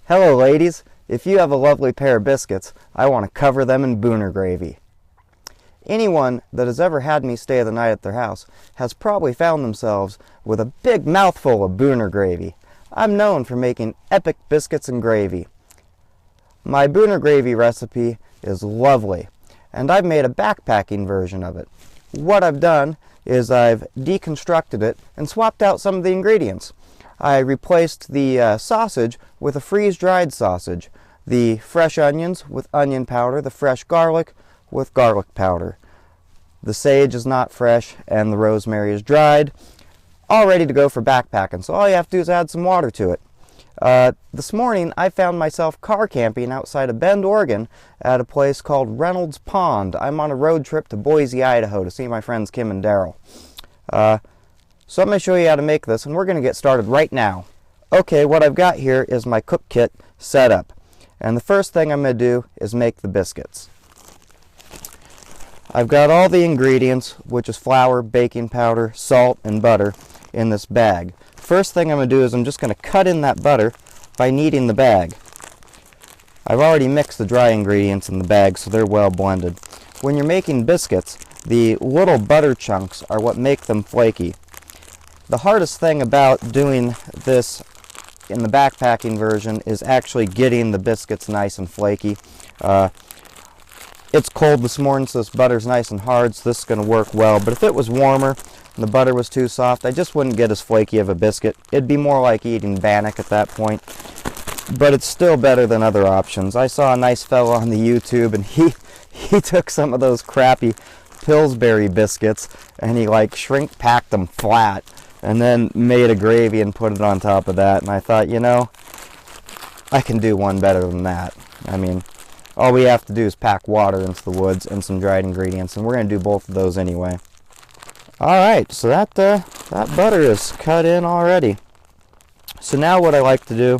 Hello ladies, if you have a lovely pair of biscuits, I want to cover them in Böner gravy. Anyone that has ever had me stay the night at their house has probably found themselves with a big mouthful of Böner gravy. I'm known for making epic biscuits and gravy. My Böner gravy recipe is lovely, and I've made a backpacking version of it. What I've done is I've deconstructed it and swapped out some of the ingredients. I replaced the sausage with a freeze-dried sausage, the fresh onions with onion powder, the fresh garlic with garlic powder. The sage is not fresh and the rosemary is dried, all ready to go for backpacking. So all you have to do is add some water to it. This morning I found myself car camping outside of Bend, Oregon at a place called Reynolds Pond. I'm on a road trip to Boise, Idaho to see my friends Kim and Daryl. So I'm going to show you how to make this, and we're going to get started right now. Okay, what I've got here is my cook kit set up. And the first thing I'm going to do is make the biscuits. I've got all the ingredients, which is flour, baking powder, salt, and butter, in this bag. First thing I'm going to do is I'm just going to cut in that butter by kneading the bag. I've already mixed the dry ingredients in the bag, so they're well blended. When you're making biscuits, the little butter chunks are what make them flaky. The hardest thing about doing this in the backpacking version is actually getting the biscuits nice and flaky. It's cold this morning, so this butter's nice and hard, so this is going to work well. But if it was warmer and the butter was too soft, I just wouldn't get as flaky of a biscuit. It'd be more like eating bannock at that point. But it's still better than other options. I saw a nice fellow on the YouTube, and he took some of those crappy Pillsbury biscuits and he like shrink packed them flat and then made a gravy and put it on top of that. And I thought, you know, I can do one better than that. I mean, all we have to do is pack water into the woods and some dried ingredients, and we're going to do both of those anyway. Alright, so that butter is cut in already. So now what I like to do,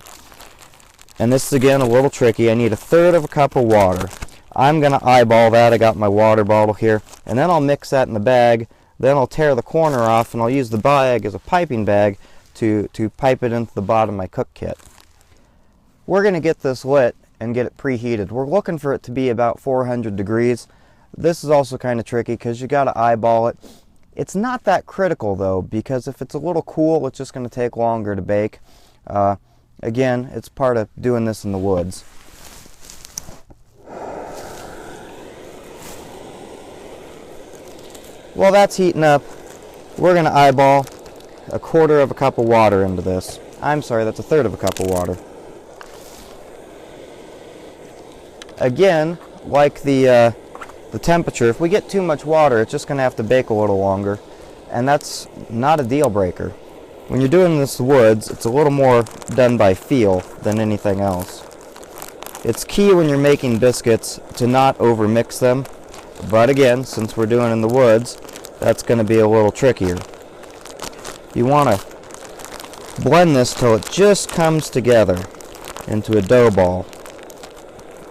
and this is again a little tricky, I need 1/3 of a cup of water. I'm going to eyeball that. I got my water bottle here, and then I'll mix that in the bag. Then I'll tear the corner off, and I'll use the bag as a piping bag to pipe it into the bottom of my cook kit. We're going to get this lit and get it preheated. We're looking for it to be about 400 degrees. This is also kind of tricky because you got to eyeball it. It's not that critical though, because if it's a little cool, it's just going to take longer to bake. Again, it's part of doing this in the woods. While that's heating up, we're going to eyeball 1/4 of a cup of water into this. I'm sorry, that's 1/3 of a cup of water. Again, like the temperature, if we get too much water, it's just going to have to bake a little longer, and that's not a deal breaker. When you're doing this in the woods, it's a little more done by feel than anything else. It's key when you're making biscuits to not overmix them. But again, since we're doing it in the woods, that's going to be a little trickier. You want to blend this till it just comes together into a dough ball.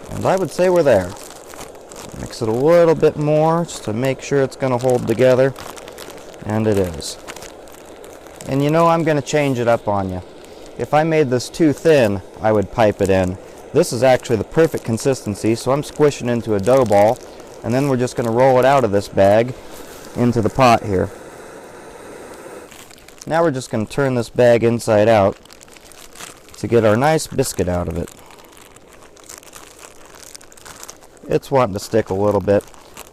And I would say we're there. Mix it a little bit more just to make sure it's going to hold together. And it is. And you know, I'm going to change it up on you. If I made this too thin, I would pipe it in. This is actually the perfect consistency, so I'm squishing into a dough ball. And then we're just going to roll it out of this bag into the pot here. Now we're just going to turn this bag inside out to get our nice biscuit out of it. It's wanting to stick a little bit.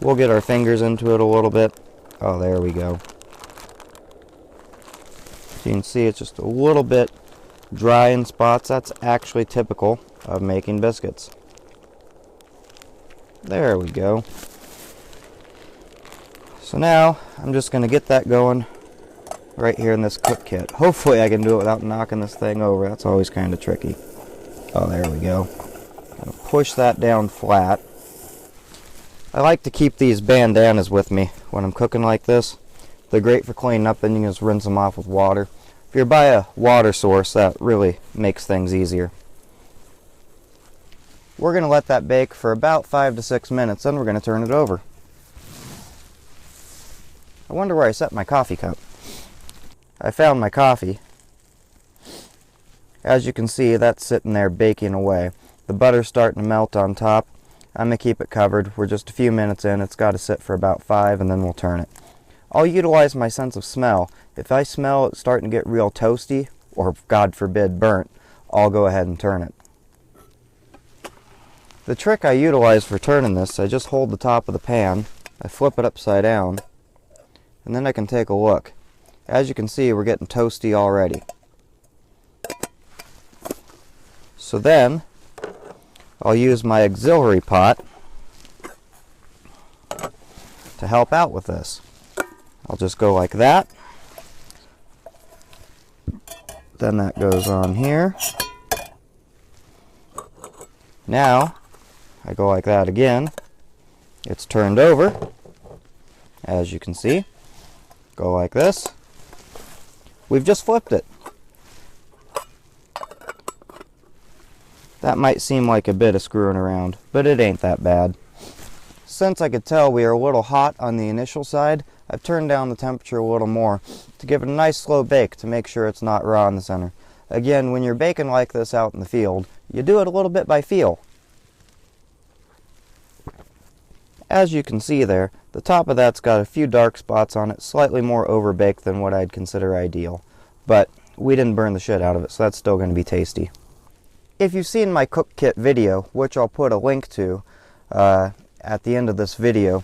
We'll get our fingers into it a little bit. Oh, there we go. So you can see it's just a little bit dry in spots. That's actually typical of making biscuits. There we go. So now I'm just going to get that going right here in this cook kit. Hopefully I can do it without knocking this thing over. That's always kind of tricky. Oh, there we go. Gonna push that down flat. I like to keep these bandanas with me when I'm cooking like this. They're great for cleaning up, then you can just rinse them off with water. If you're by a water source, that really makes things easier. We're going to let that bake for about 5 to 6 minutes, then we're going to turn it over. I wonder where I set my coffee cup. I found my coffee. As you can see, that's sitting there baking away. The butter's starting to melt on top. I'm going to keep it covered. We're just a few minutes in. It's got to sit for about 5 and then we'll turn it. I'll utilize my sense of smell. If I smell it starting to get real toasty, or God forbid burnt, I'll go ahead and turn it. The trick I utilize for turning this, I just hold the top of the pan, I flip it upside down, and then I can take a look. As you can see, we're getting toasty already. So then, I'll use my auxiliary pot to help out with this. I'll just go like that. Then that goes on here. Now, I go like that again. It's turned over, as you can see. Go like this. We've just flipped it. That might seem like a bit of screwing around, but it ain't that bad. Since I could tell we are a little hot on the initial side, I've turned down the temperature a little more to give it a nice slow bake to make sure it's not raw in the center. Again, when you're baking like this out in the field, you do it a little bit by feel. As you can see there, the top of that's got a few dark spots on it, slightly more overbaked than what I'd consider ideal. But we didn't burn the shit out of it, so that's still going to be tasty. If you've seen my cook kit video, which I'll put a link to at the end of this video,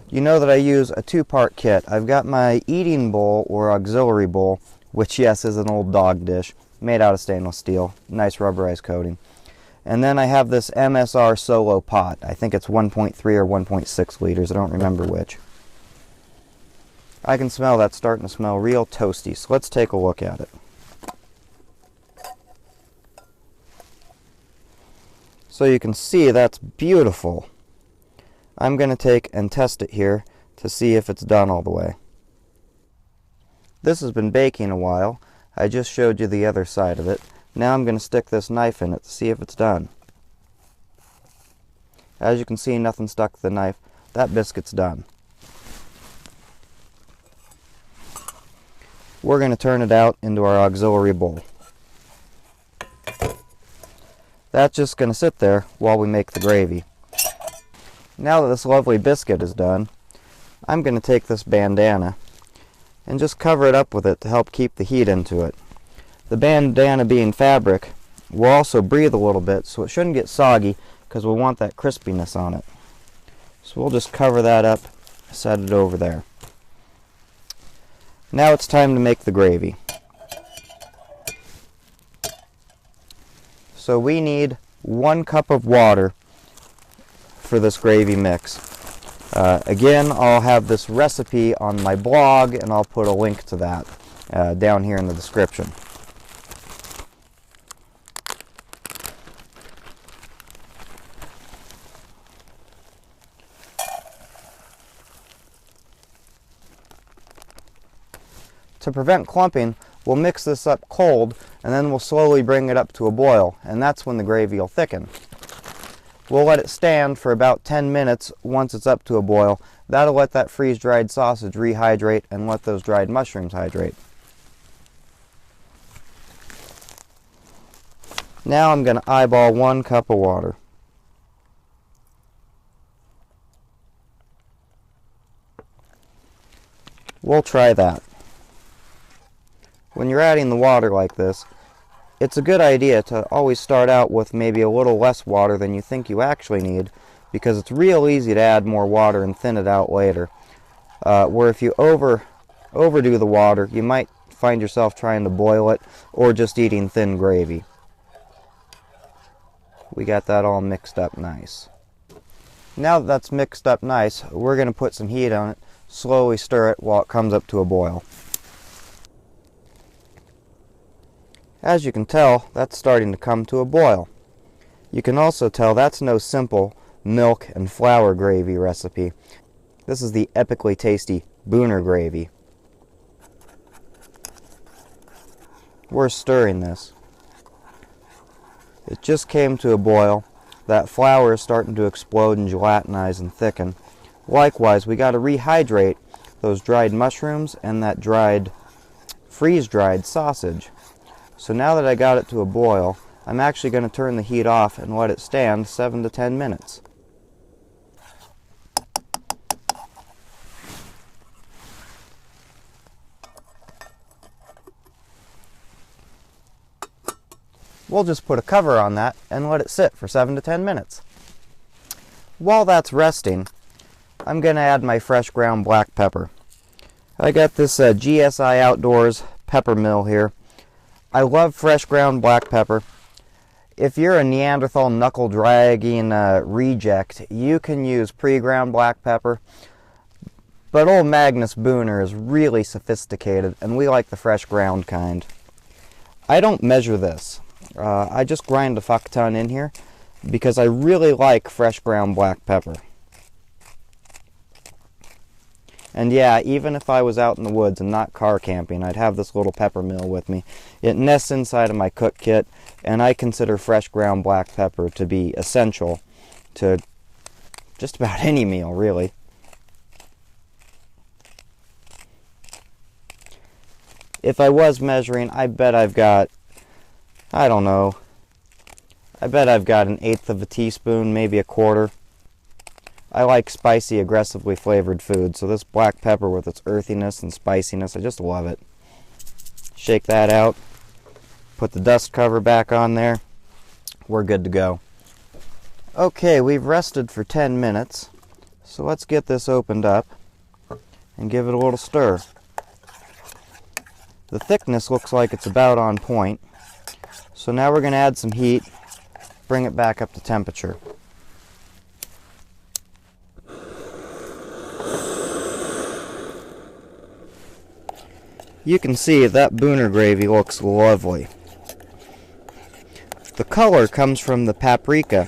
you know that I use a 2-part kit. I've got my eating bowl or auxiliary bowl, which yes is an old dog dish, made out of stainless steel, nice rubberized coating. And then I have this MSR solo pot. I think it's 1.3 or 1.6 liters, I don't remember which. I can smell that starting to smell real toasty, so let's take a look at it. So you can see that's beautiful. I'm going to take and test it here to see if it's done all the way. This has been baking a while. I just showed you the other side of it. Now I'm going to stick this knife in it to see if it's done. As you can see, nothing stuck to the knife. That biscuit's done. We're going to turn it out into our auxiliary bowl. That's just going to sit there while we make the gravy. Now that this lovely biscuit is done, I'm going to take this bandana and just cover it up with it to help keep the heat into it. The bandana being fabric will also breathe a little bit, so it shouldn't get soggy because we'll want that crispiness on it. So we'll just cover that up, set it over there. Now it's time to make the gravy. So we need 1 cup of water for this gravy mix. Again, I'll have this recipe on my blog and I'll put a link to that down here in the description. To prevent clumping, we'll mix this up cold and then we'll slowly bring it up to a boil, and that's when the gravy will thicken. We'll let it stand for about 10 minutes once it's up to a boil. That'll let that freeze-dried sausage rehydrate and let those dried mushrooms hydrate. Now I'm going to eyeball 1 cup of water. We'll try that. When you're adding the water like this, it's a good idea to always start out with maybe a little less water than you think you actually need, because it's real easy to add more water and thin it out later. Where if you overdo the water, you might find yourself trying to boil it or just eating thin gravy. We got that all mixed up nice. Now that that's mixed up nice, we're going to put some heat on it, slowly stir it while it comes up to a boil. As you can tell, that's starting to come to a boil. You can also tell that's no simple milk and flour gravy recipe. This is the epically tasty Böner gravy. We're stirring this. It just came to a boil. That flour is starting to explode and gelatinize and thicken. Likewise, we got to rehydrate those dried mushrooms and that freeze-dried sausage. So now that I got it to a boil, I'm actually going to turn the heat off and let it stand 7 to 10 minutes. We'll just put a cover on that and let it sit for 7 to 10 minutes. While that's resting, I'm going to add my fresh ground black pepper. I got this GSI Outdoors pepper mill here. I love fresh ground black pepper. If you're a Neanderthal knuckle dragging reject, you can use pre-ground black pepper. But old Magnus Böner is really sophisticated, and we like the fresh ground kind. I don't measure this. I just grind a fuck ton in here because I really like fresh ground black pepper. And yeah, even if I was out in the woods and not car camping, I'd have this little pepper mill with me. It nests inside of my cook kit, and I consider fresh ground black pepper to be essential to just about any meal, really. If I was measuring, I bet I've got, I don't know, I bet I've got 1/8 of a teaspoon, maybe a quarter. I like spicy, aggressively flavored food, so this black pepper with its earthiness and spiciness, I just love it. Shake that out, put the dust cover back on there, we're good to go. Okay, we've rested for 10 minutes, so let's get this opened up and give it a little stir. The thickness looks like it's about on point, so now we're going to add some heat, bring it back up to temperature. You can see that Böner gravy looks lovely. The color comes from the paprika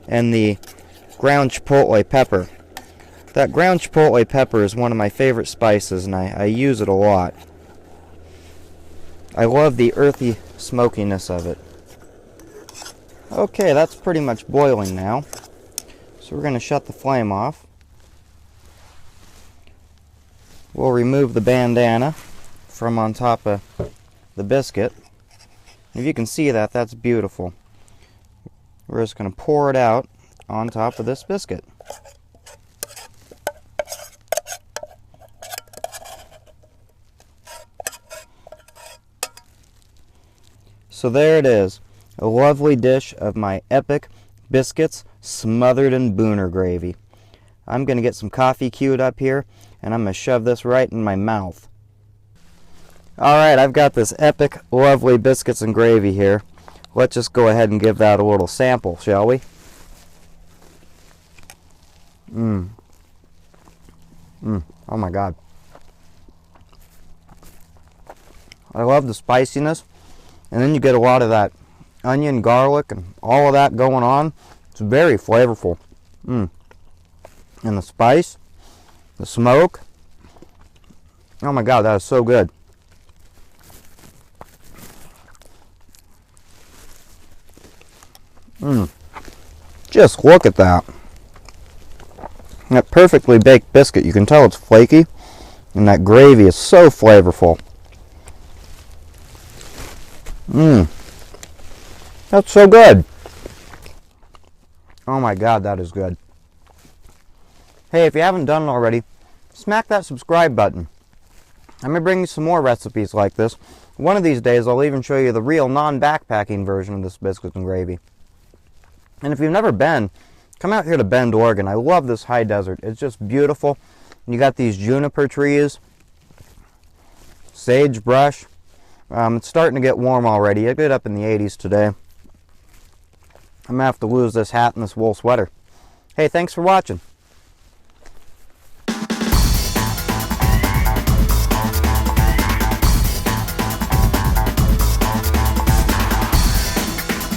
and the ground chipotle pepper. That ground chipotle pepper is one of my favorite spices, and I use it a lot. I love the earthy smokiness of it. Okay, that's pretty much boiling now. So we're going to shut the flame off. We'll remove the bandana from on top of the biscuit. If you can see that, that's beautiful. We're just going to pour it out on top of this biscuit. So there it is, a lovely dish of my epic biscuits smothered in Böner gravy. I'm going to get some coffee queued up here, and I'm going to shove this right in my mouth. Alright, I've got this epic, lovely biscuits and gravy here. Let's just go ahead and give that a little sample, shall we? Oh my God. I love the spiciness, and then you get a lot of that onion, garlic, and all of that going on. It's very flavorful. And the spice, the smoke. Oh my God, that is so good. Just look at that. That perfectly baked biscuit, you can tell it's flaky, and that gravy is so flavorful. That's so good. Oh my God, that is good. Hey, if you haven't done it already, smack that subscribe button. I'm going to bring you some more recipes like this. One of these days, I'll even show you the real non-backpacking version of this biscuits and gravy. And if you've never been, come out here to Bend, Oregon. I love this high desert. It's just beautiful. You got these juniper trees, sagebrush. It's starting to get warm already. It got up in the 80s today. I'm going to have to lose this hat and this wool sweater. Hey, thanks for watching.